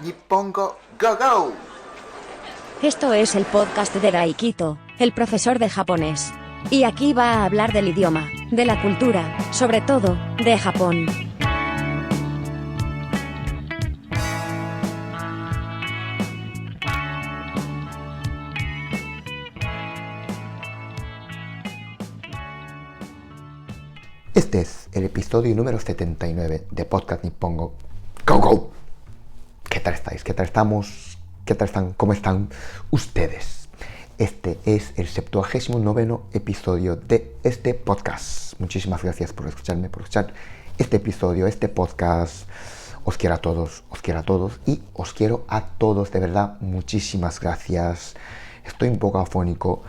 Nippongo Go Go. Esto es el podcast de Daikito, el profesor de japonés. Y aquí va a hablar del idioma, de la cultura, sobre todo, de Japón. Este es el episodio número 79 de Podcast Nippongo Go Go. ¿Qué tal estáis? ¿Qué tal estamos? ¿Qué tal están? ¿Cómo están ustedes? Este es el 79º episodio de este podcast. Muchísimas gracias por escucharme, por escuchar este episodio, este podcast. Os quiero a todos y os quiero a todos, de verdad, muchísimas gracias. Estoy un poco afónico,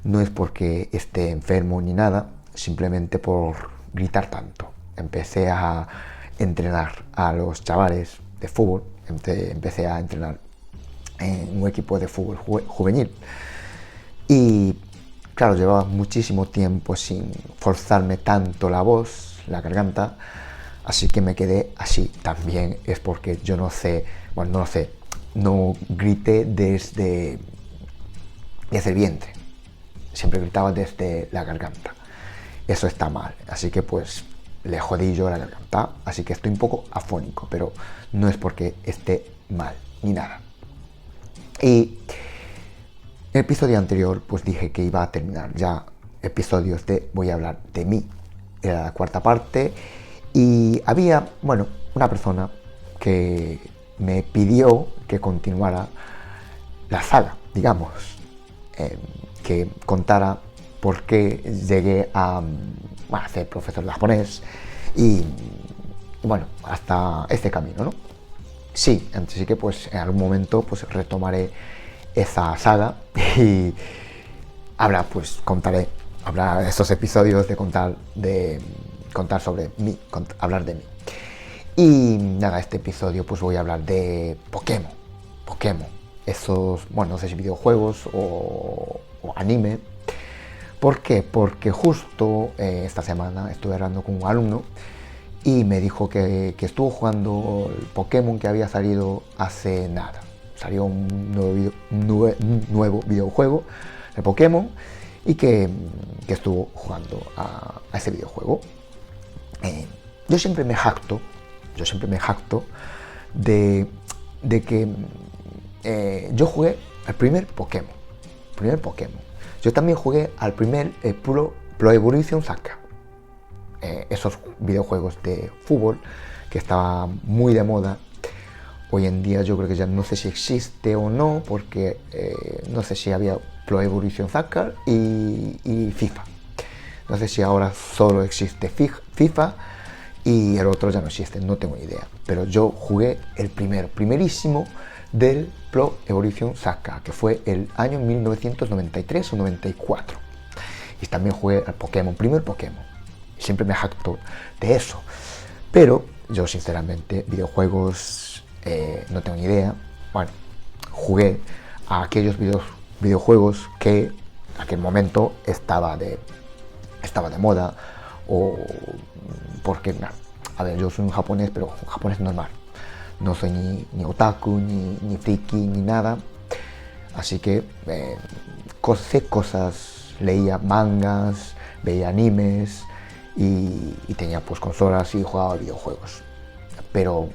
no es porque esté enfermo ni nada, simplemente por gritar tanto. Empecé a entrenar a los chavales de fútbol, empecé a entrenar en un equipo de fútbol juvenil y claro, llevaba muchísimo tiempo sin forzarme tanto la voz, la garganta, así que me quedé así. También es porque yo no grité desde el vientre, siempre gritaba desde la garganta. Eso está mal, así que pues le jodí yo la garganta, así que estoy un poco afónico, pero no es porque esté mal ni nada. Y en el episodio anterior pues dije que iba a terminar ya episodios de Voy a hablar de mí, era la cuarta parte, y había, una persona que me pidió que continuara la saga, digamos, que contara por qué llegué a ser profesor de japonés y hasta este camino, ¿no? Sí, así que pues en algún momento pues retomaré esa saga y habrá estos episodios de contar sobre mí, hablar de mí. Y nada, este episodio pues voy a hablar de Pokémon. Esos, no sé si videojuegos o anime. ¿Por qué? Porque justo esta semana estuve hablando con un alumno y me dijo que estuvo jugando el Pokémon que había salido hace nada. Salió un nuevo videojuego de Pokémon y que estuvo jugando a ese videojuego. Yo siempre me jacto de que yo jugué al primer Pokémon. Yo también jugué al primer Pro Evolution Soccer. Esos videojuegos de fútbol que estaba muy de moda. Hoy en día yo creo que ya no sé si existe o no, porque no sé si había Pro Evolution Soccer y FIFA. No sé si ahora solo existe FIFA y el otro ya no existe, no tengo ni idea. Pero yo jugué el primerísimo del Pro Evolution Soccer, que fue el año 1993 o 94. Y también jugué al primer Pokémon. Siempre me jacto de eso. Pero yo sinceramente videojuegos no tengo ni idea. Jugué a aquellos videojuegos que en aquel momento estaba de moda, o porque, yo soy un japonés, pero un japonés normal. No soy ni otaku, ni friki, ni nada. Así que sé cosas, leía mangas, veía animes y tenía pues consolas y jugaba videojuegos. Pero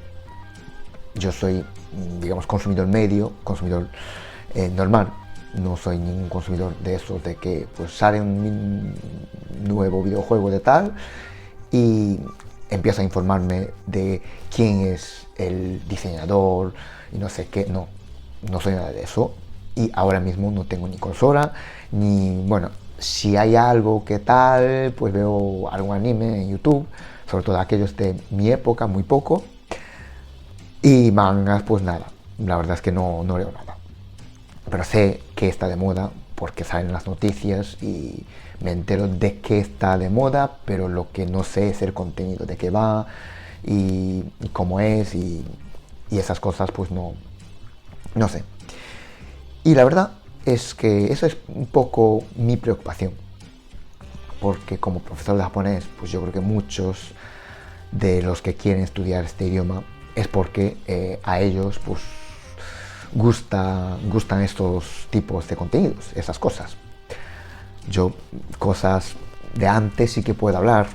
yo soy, digamos, consumidor normal. No soy ningún consumidor de esos de que pues sale un nuevo videojuego de tal y empiezo a informarme de quién es el diseñador y no sé qué. No soy nada de eso, y ahora mismo no tengo ni consola, ni, si hay algo que tal, pues veo algún anime en YouTube, sobre todo aquellos de mi época, muy poco, y mangas, pues nada, la verdad es que no leo nada. Pero sé que está de moda porque salen las noticias y me entero de que está de moda, pero lo que no sé es el contenido, de qué va y cómo es y esas cosas, pues no sé. Y la verdad es que eso es un poco mi preocupación, porque como profesor de japonés, pues yo creo que muchos de los que quieren estudiar este idioma es porque a ellos pues gustan estos tipos de contenidos, esas cosas. Yo cosas de antes sí que puedo hablar,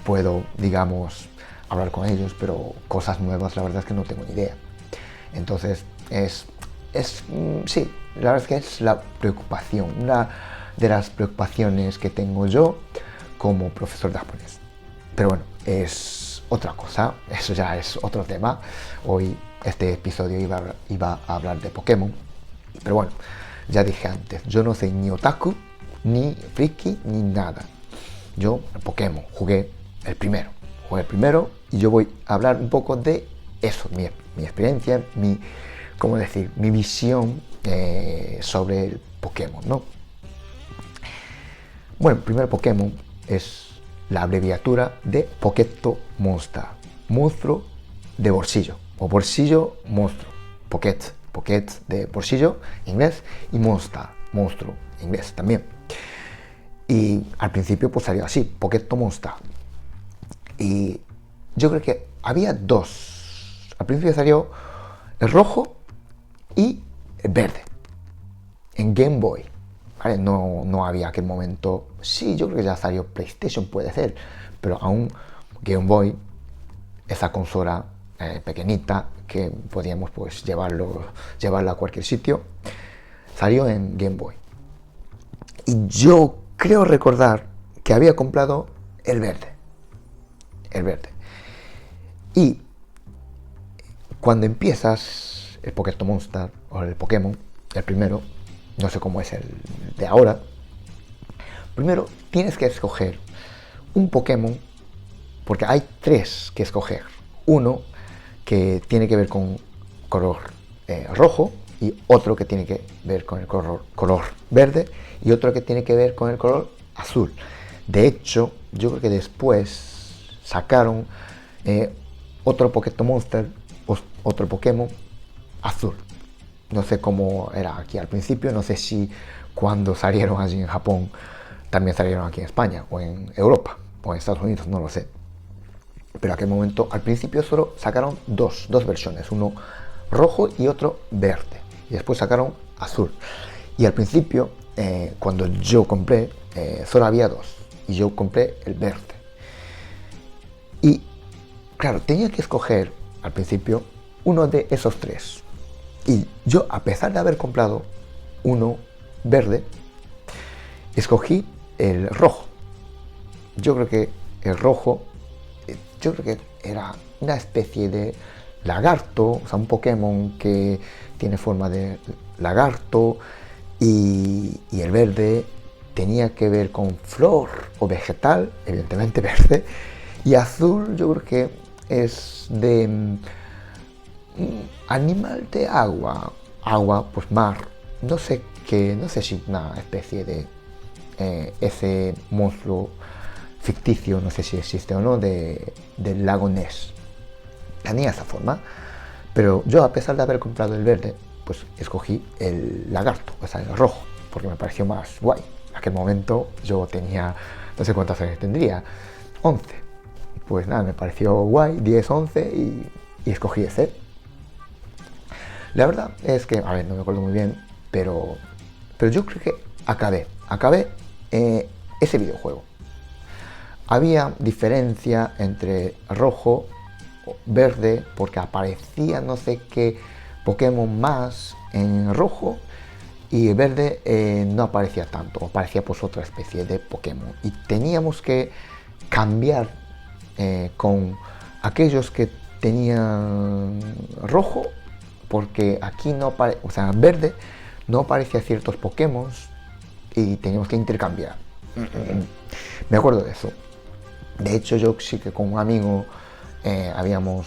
puedo, digamos, hablar con ellos, pero cosas nuevas la verdad es que no tengo ni idea. Entonces sí, la verdad es que es la preocupación, una de las preocupaciones que tengo yo como profesor de japonés. Pero bueno, es otra cosa, eso ya es otro tema. Hoy este episodio iba a hablar de Pokémon, pero bueno, ya dije antes, yo no soy ni otaku, ni friki, ni nada. Yo, Pokémon, jugué el primero y yo voy a hablar un poco de eso, mi experiencia, mi visión sobre el Pokémon, ¿no? Bueno, el primer Pokémon es la abreviatura de Pokéto Monster, monstruo de bolsillo, o bolsillo monstruo, Pocket de bolsillo, inglés, y Monster, monstruo, inglés también. Y al principio pues salió así, Pokéto Monster. Y yo creo que había dos. Al principio salió el rojo y el verde en Game Boy, ¿vale? No había aquel momento. Sí, yo creo que ya salió PlayStation, puede ser, pero aún Game Boy, esa consola pequeñita que podíamos pues llevarla a cualquier sitio, salió en Game Boy. Y yo creo recordar que había comprado el verde. Y cuando empiezas el Pokémon Monster o el Pokémon, el primero, no sé cómo es el de ahora, primero tienes que escoger un Pokémon, porque hay tres que escoger. Uno que tiene que ver con color rojo, y otro que tiene que ver con el color verde, y otro que tiene que ver con el color azul. De hecho, yo creo que después sacaron otro Pokémon Monster, otro Pokémon azul. No sé cómo era aquí al principio, no sé si cuando salieron allí en Japón también salieron aquí en España, o en Europa, o en Estados Unidos, no lo sé. Pero en aquel momento, al principio solo sacaron dos versiones, uno rojo y otro verde. Y después sacaron azul. Y al principio, cuando yo compré, solo había dos. Y yo compré el verde. Y claro, tenía que escoger al principio uno de esos tres. Y yo, a pesar de haber comprado uno verde, escogí el rojo. Yo creo que el rojo, era una especie de lagarto, o sea, un Pokémon que tiene forma de lagarto, y el verde tenía que ver con flor o vegetal, evidentemente verde, y azul yo creo que es de animal de agua, pues mar, no sé si una especie de ese monstruo ficticio, no sé si existe o no, del lago Ness. Tenía esa forma, pero yo, a pesar de haber comprado el verde, pues escogí el lagarto, o sea, el rojo, porque me pareció más guay. En aquel momento yo tenía, no sé cuántos años tendría, 11. Pues nada, me pareció guay, 10, 11, y escogí ese. La verdad es que, a ver, no me acuerdo muy bien, pero yo creo que acabé ese videojuego. Había diferencia entre rojo, verde, porque aparecía no sé qué Pokémon más en rojo, y el verde no aparecía tanto, aparecía pues otra especie de Pokémon. Y teníamos que cambiar con aquellos que tenían rojo, porque aquí no aparecía, o sea, en verde no aparecía ciertos Pokémon, y teníamos que intercambiar. Me acuerdo de eso. De hecho, yo sí que con un amigo habíamos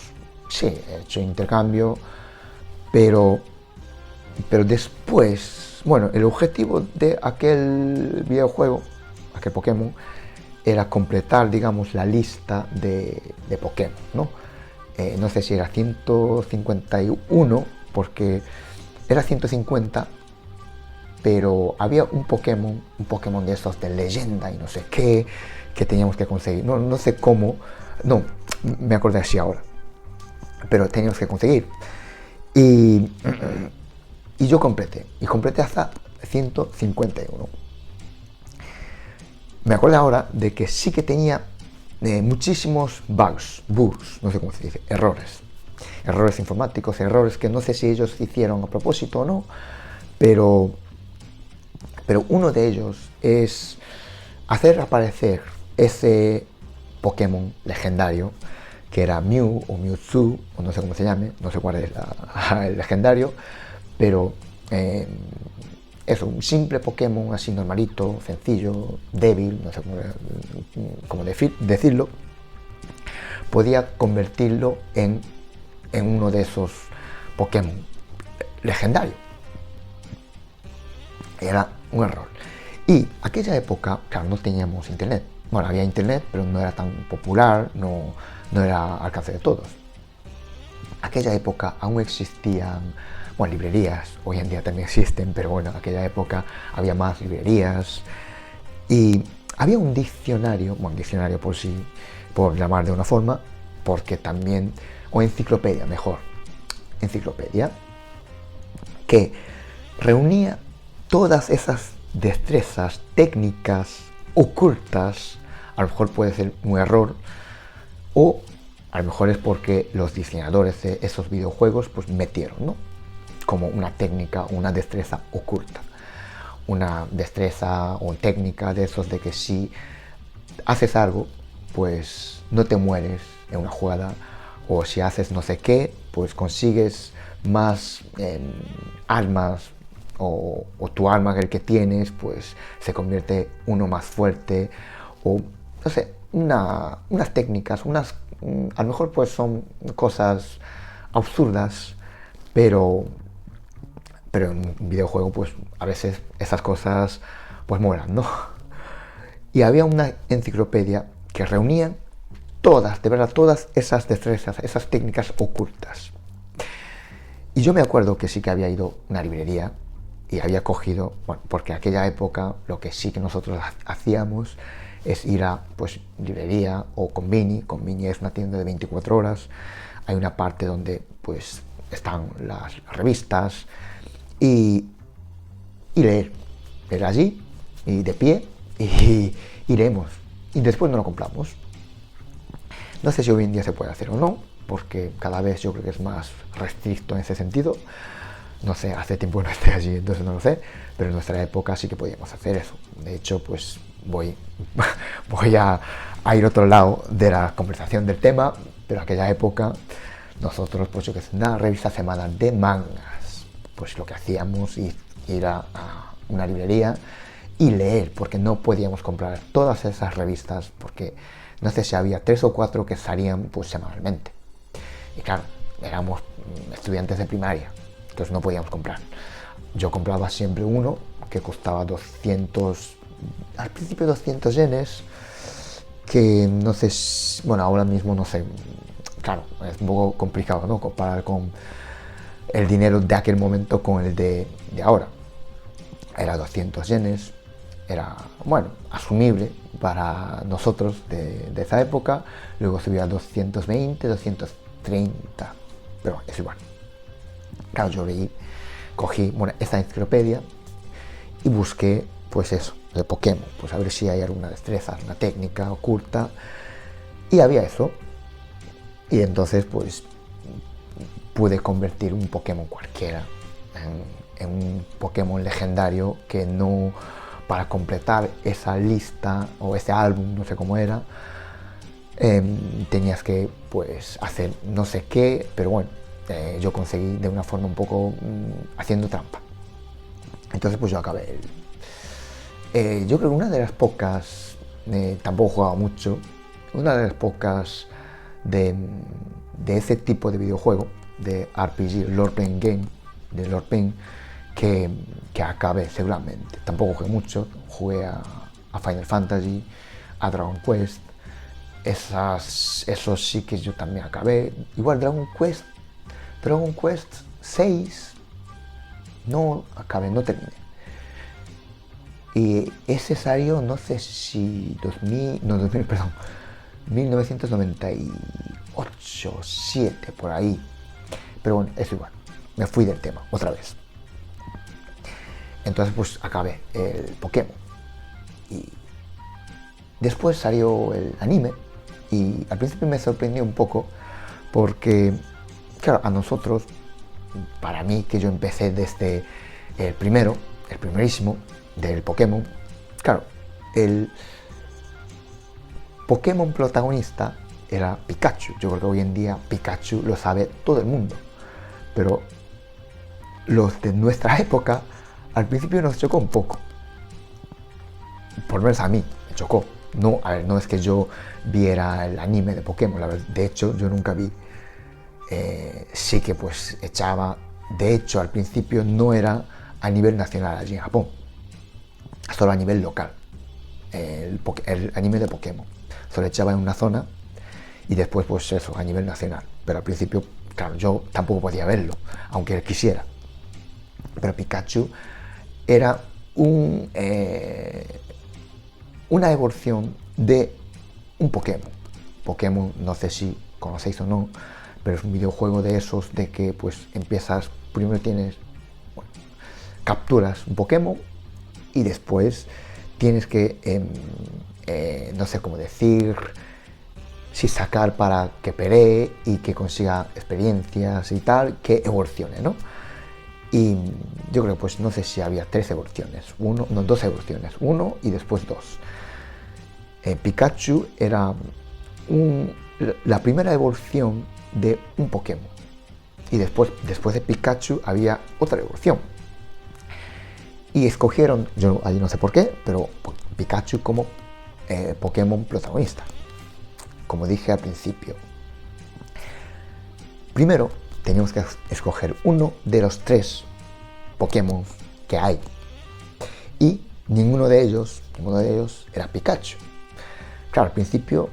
hecho intercambio, pero después, bueno, el objetivo de aquel videojuego, aquel Pokémon, era completar, digamos, la lista de Pokémon, ¿no? No sé si era 151, porque era 150, pero había un Pokémon de esos de leyenda y no sé qué, que teníamos que conseguir. No sé cómo, no, me acordé así ahora, pero teníamos que conseguir. Y Y yo completé hasta 151. Me acuerdo ahora de que sí que tenía muchísimos bugs, no sé cómo se dice, errores informáticos, errores que no sé si ellos hicieron a propósito o no, pero uno de ellos es hacer aparecer ese Pokémon legendario que era Mew o Mewtwo, o no sé cómo se llame, no sé cuál es el legendario, pero eso, un simple Pokémon así normalito, sencillo, débil, no sé cómo decirlo, podía convertirlo en uno de esos Pokémon legendarios. Era un error. Y aquella época, claro, no teníamos internet. Bueno, había internet, pero no era tan popular, no era al alcance de todos. Aquella época aún existían, bueno, librerías, hoy en día también existen, pero bueno, en aquella época había más librerías y había un diccionario por llamar de una forma, porque también, o enciclopedia, mejor, enciclopedia, que reunía todas esas destrezas, técnicas ocultas. A lo mejor puede ser un error, o a lo mejor es porque los diseñadores de esos videojuegos pues metieron, ¿no?, como una técnica, una destreza oculta, una destreza o técnica de esos de que si haces algo, pues no te mueres en una jugada, o si haces no sé qué, pues consigues más armas, o tu arma, el que tienes, pues se convierte uno más fuerte, o no sé, unas técnicas, a lo mejor pues son cosas absurdas, pero en un videojuego pues a veces esas cosas pues molan, ¿no? Y había una enciclopedia que reunía todas, de verdad, todas esas destrezas, esas técnicas ocultas. Y yo me acuerdo que sí que había ido a una librería y había cogido, bueno, porque en aquella época lo que sí que nosotros hacíamos es ir a, pues, librería o Convini. Convini es una tienda de 24 horas, hay una parte donde, pues, están las revistas y leer allí, y de pie, y leemos, y después no lo compramos. No sé si hoy en día se puede hacer o no, porque cada vez yo creo que es más restricto en ese sentido. No sé, hace tiempo no estoy allí, entonces no lo sé, pero en nuestra época sí que podíamos hacer eso. De hecho, pues voy a ir a otro lado de la conversación del tema, pero en aquella época nosotros, pues yo que sé, una revista semanal de mangas, pues lo que hacíamos es ir a una librería y leer, porque no podíamos comprar todas esas revistas, porque no sé si había 3 o 4 que salían pues semanalmente. Y claro, éramos estudiantes de primaria, entonces no podíamos comprar. Yo compraba siempre uno que costaba 200, al principio 200 yenes, que no sé, bueno, ahora mismo no sé, claro, es un poco complicado, ¿no?, comparar con el dinero de aquel momento con el de ahora. Era 200 yenes, era, bueno, asumible para nosotros de esa época. Luego subía a 220, 230, pero es igual. Claro, yo cogí, bueno, esta enciclopedia y busqué, pues eso, de Pokémon, pues a ver si hay alguna destreza, una técnica oculta, y había eso. Y entonces pues pude convertir un Pokémon cualquiera en un Pokémon legendario, que no, para completar esa lista o ese álbum, no sé cómo era, tenías que pues hacer no sé qué, pero bueno, yo conseguí de una forma un poco haciendo trampa. Entonces pues yo acabé yo creo que una de las pocas, tampoco he jugado mucho, una de las pocas de ese tipo de videojuego, de RPG, Lord Playing Game, de Lord Playing, que acabé seguramente. Tampoco jugué mucho, jugué a Final Fantasy, a Dragon Quest, esos sí que yo también acabé. Igual Dragon Quest 6 no acabé, no terminé. Y ese salió, no sé si 1998, 7, por ahí. Pero bueno, es igual, me fui del tema otra vez. Entonces pues acabé el Pokémon. Y después salió el anime y al principio me sorprendió un poco porque, claro, a nosotros, para mí, que yo empecé desde el primerísimo del Pokémon, claro, el Pokémon protagonista era Pikachu. Yo creo que hoy en día Pikachu lo sabe todo el mundo, pero los de nuestra época al principio nos chocó un poco. Por lo menos a mí me chocó. No, a ver, no es que yo viera el anime de Pokémon, la verdad, de hecho yo nunca vi. Sí que pues echaba, de hecho al principio no era a nivel nacional allí en Japón, solo a nivel local, el anime de Pokémon. Solo echaba en una zona y después pues eso, a nivel nacional. Pero al principio, claro, yo tampoco podía verlo, aunque quisiera. Pero Pikachu era una evolución de un Pokémon. Pokémon, no sé si conocéis o no, pero es un videojuego de esos de que pues empiezas, primero tienes, bueno, capturas un Pokémon y después tienes que, no sé cómo decir, si sacar para que pelee y que consiga experiencias y tal, que evolucione, ¿no? Y yo creo, pues no sé si había 3 evoluciones, dos evoluciones, uno y después 2. Pikachu era la primera evolución de un Pokémon. Y después de Pikachu había otra evolución. Y escogieron, yo allí no sé por qué, pero Pikachu como Pokémon protagonista. Como dije al principio. Primero teníamos que escoger uno de los 3 Pokémon que hay. Y ninguno de ellos era Pikachu. Claro, al principio,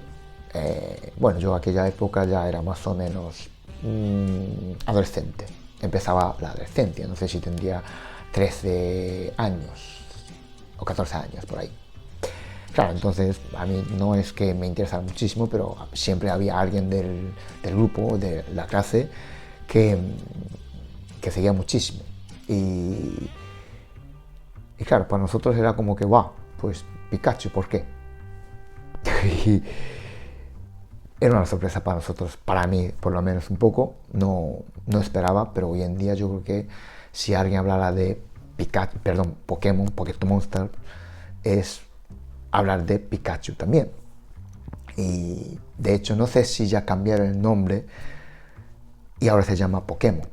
bueno, yo aquella época ya era más o menos adolescente. Empezaba la adolescencia, no sé si tendría 13 años o 14 años por ahí. Claro, entonces a mí no es que me interesara muchísimo, pero siempre había alguien del grupo, de la clase, que seguía muchísimo. Y claro, para nosotros era como que, wow, pues Pikachu, ¿por qué? Y era una sorpresa para nosotros, para mí por lo menos un poco, no esperaba, pero hoy en día yo creo que si alguien hablara de Pokémon Monster, es hablar de Pikachu también. Y de hecho no sé si ya cambiaron el nombre y ahora se llama Pokémon.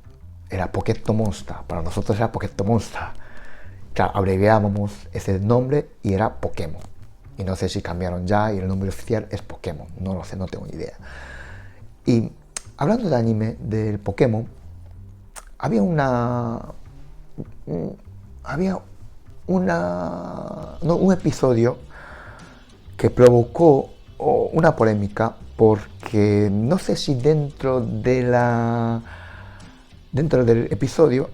Era Pokémon Monster, para nosotros era Pokémon Monster. Claro, abreviábamos ese nombre y era Pokémon. Y no sé si cambiaron ya y el nombre oficial es Pokémon. No lo sé, no tengo ni idea. Y hablando de anime, del Pokémon, había un episodio que provocó una polémica porque no sé si dentro del episodio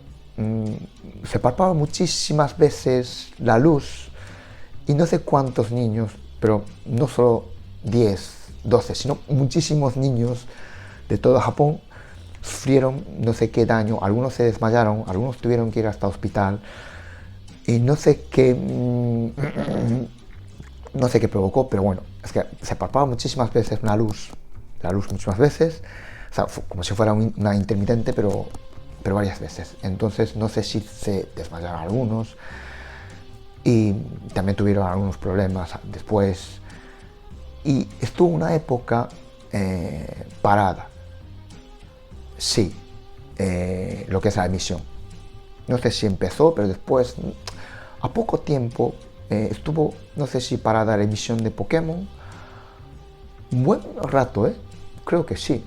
se palpaba muchísimas veces la luz y no sé cuántos niños, pero no solo 10, 12, sino muchísimos niños de todo Japón sufrieron no sé qué daño, algunos se desmayaron, algunos tuvieron que ir hasta el hospital y no sé qué provocó, pero bueno, es que se palpaba muchísimas veces la luz muchísimas veces, o sea, como si fuera una intermitente, pero varias veces. Entonces no sé si se desmayaron algunos y también tuvieron algunos problemas después y estuvo una época parada, sí, lo que es la emisión. No sé si empezó, pero después, a poco tiempo, estuvo, no sé si parada la emisión de Pokémon. Un buen rato, creo que sí.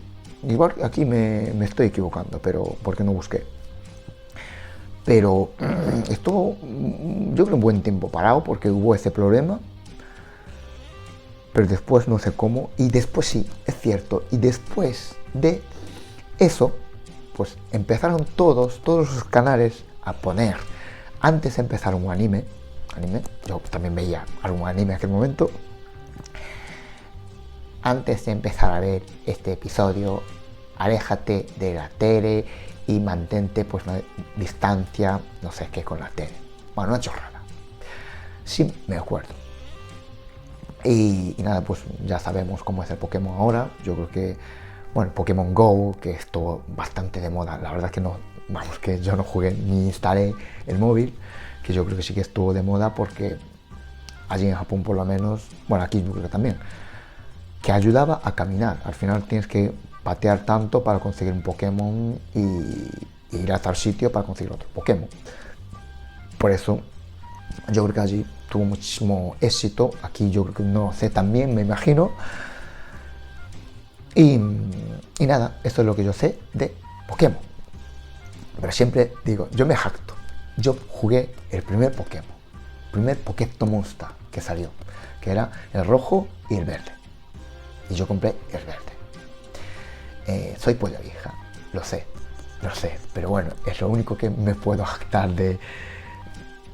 Igual aquí me estoy equivocando, pero porque no busqué. Pero estuvo, yo creo, un buen tiempo parado porque hubo ese problema. Pero después no sé cómo. Y después sí, es cierto. Y después de eso, pues empezaron todos los canales a poner, antes de empezar un anime, yo también veía algún anime en aquel momento, antes de empezar a ver este episodio, aléjate de la tele y mantente pues una distancia, no sé qué, con la tele. Bueno, una chorrada. Sí, me acuerdo. Y nada, pues ya sabemos cómo es el Pokémon ahora. Yo creo que, bueno, Pokémon Go, que estuvo bastante de moda. La verdad es que no, vamos, que yo no jugué ni instalé el móvil, que yo creo que sí que estuvo de moda porque allí en Japón por lo menos, bueno, aquí yo creo que también, que ayudaba a caminar. Al final tienes que patear tanto para conseguir un Pokémon y ir a tal sitio para conseguir otro Pokémon. Por eso yo creo que allí tuvo muchísimo éxito. Aquí yo creo que no sé también, me imagino. Y nada, esto es lo que yo sé de Pokémon. Pero siempre digo, yo me jacto. Yo jugué el primer Pokémon, el primer Pokémon Monster que salió, que era el rojo y el verde. Y yo compré el verde. Soy polla vieja, lo sé, pero bueno, es lo único que me puedo jactar de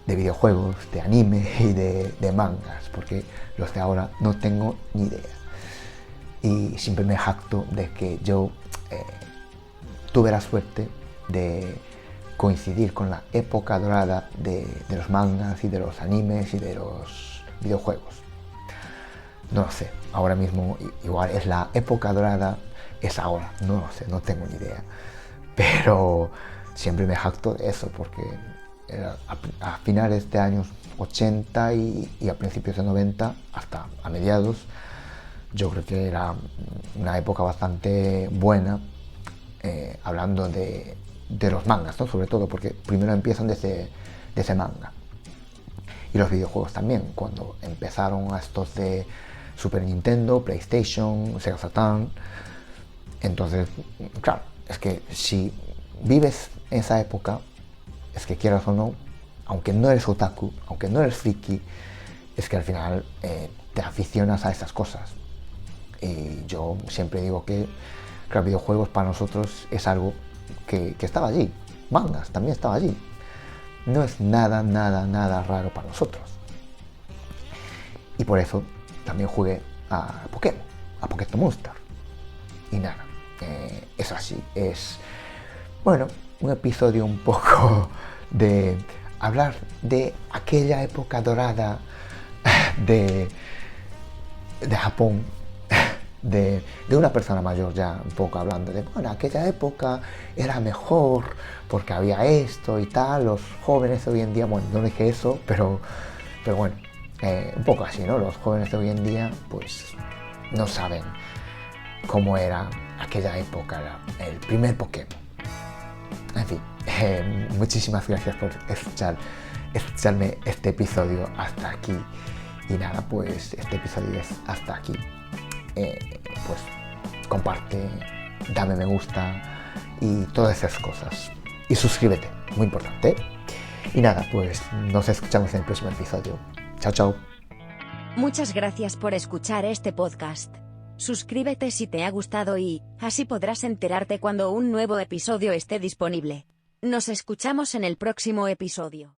videojuegos, de anime y de mangas, porque los de ahora no tengo ni idea. Y siempre me jacto de que yo tuve la suerte de coincidir con la época dorada de los mangas y de los animes y de los videojuegos. No lo sé, ahora mismo igual es la época dorada, es ahora, no lo sé, no tengo ni idea. Pero siempre me jacto de eso, porque a finales de años 80 y a principios de 90, hasta a mediados, yo creo que era una época bastante buena, hablando de los mangas, ¿no? Sobre todo porque primero empiezan de ese manga. Y los videojuegos también, cuando empezaron a estos de Super Nintendo, PlayStation, Sega Saturn. Entonces, claro, es que si vives en esa época, es que quieras o no, aunque no eres otaku, aunque no eres friki, es que al final te aficionas a esas cosas. Y yo siempre digo que, claro, videojuegos para nosotros es algo que estaba allí. Mangas también estaba allí. No es nada raro para nosotros. Y por eso también jugué a Pokémon, a Pokémon Monster. Y nada, es así. Es, bueno, un episodio un poco de hablar de aquella época dorada de Japón, de una persona mayor, ya un poco hablando de, bueno, aquella época era mejor porque había esto y tal. Los jóvenes de hoy en día, bueno, no dije eso, pero bueno, un poco así, ¿no? Los jóvenes de hoy en día pues no saben cómo era aquella época, el primer Pokémon. En fin, muchísimas gracias por escucharme este episodio hasta aquí. Y nada, pues este episodio es hasta aquí. Pues comparte, dame me gusta y todas esas cosas. Y suscríbete, muy importante. Y nada, pues nos escuchamos en el próximo episodio. Chao, chao. Muchas gracias por escuchar este podcast. Suscríbete si te ha gustado y así podrás enterarte cuando un nuevo episodio esté disponible. Nos escuchamos en el próximo episodio.